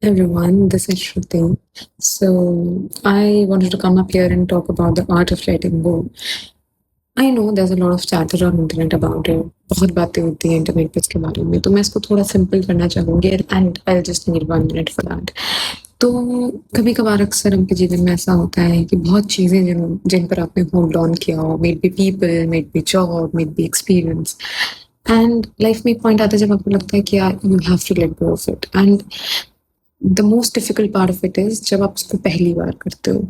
Everyone, this is Shruti. So, I wanted to come up here and talk about the art of letting go. I know there's a lot of chatter on internet about it. बहुत बातें होती हैं internet पे इसके बारे में, तो मैं इसको थोड़ा सिंपल करना चाहूँगी and I just need 1 minute for that. तो कभी कभार अक्सर आपके जीवन में ऐसा होता है कि बहुत चीज़ें जिन जिन पर आपने होल्ड ऑन किया हो, maybe people, maybe job, maybe experience, and life में एक पॉइंट आता है जब आपको लगता है कि यार you have to let go of it. And the most difficult part of it is जब आप उसको पहली बार करते हो।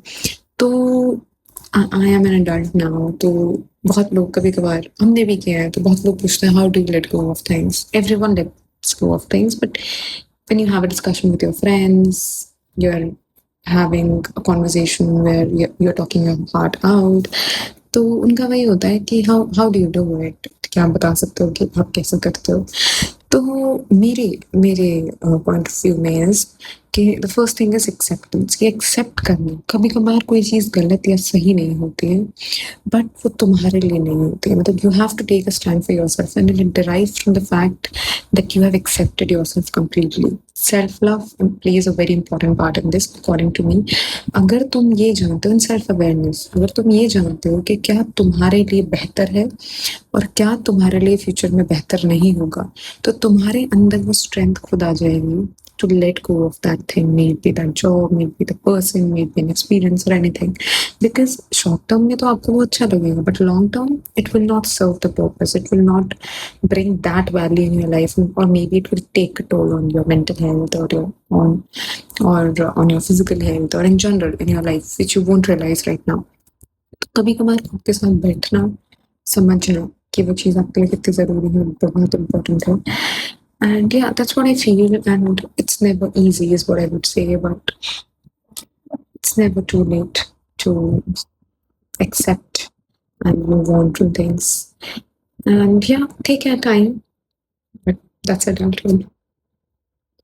तो I am an adult now, तो बहुत लोग कभी कभार हमने भी किया है, तो बहुत लोग पूछते हैं how do you let go of things. Everyone let's go of things, but when you have a discussion with your friends, you're having a conversation where you're talking your heart out, तो उनका वही होता है कि how do you do it, क्या आप बता सकते हो कि आप कैसे करते हो। तो मेरे मेरे पॉइंट ऑफ व्यू में इज कि the first thing is acceptance, कि एक्सेप्ट करना कभी कभार कोई चीज़ गलत या सही नहीं होती है, बट वो तुम्हारे लिए नहीं होती है। मतलब you have to take a stand for yourself and it derive from the fact that you have accepted yourself completely. Self love plays a very important part in this according to me. अगर तुम ये जानते हो in self awareness, अगर तुम ये जानते हो कि क्या तुम्हारे लिए बेहतर है और क्या तुम्हारे लिए फ्यूचर में बेहतर नहीं होगा, तो तुम्हारे अंदर वो स्ट्रेंथ खुद आ जाएगी to let go of that thing, may it be that job, may it be the person, may it be an experience or anything. Because short term में तो आपको वो अच्छा लगेगा, but long term it will not serve the purpose. It will not bring that value in your life, or maybe it will take a toll on your mental health or on your physical health or in general in your life, which you won't realize right now. तो कभी कभार खुद के साथ बैठना, समझना कि वो चीज़ आपके लिए कितनी ज़रूरी है, बहुत इम्पोर्टेंट है। And yeah, that's what I feel. And it's never easy, is what I would say, but it's never too late to accept and move on from things. And yeah, take your time, but that's adulthood.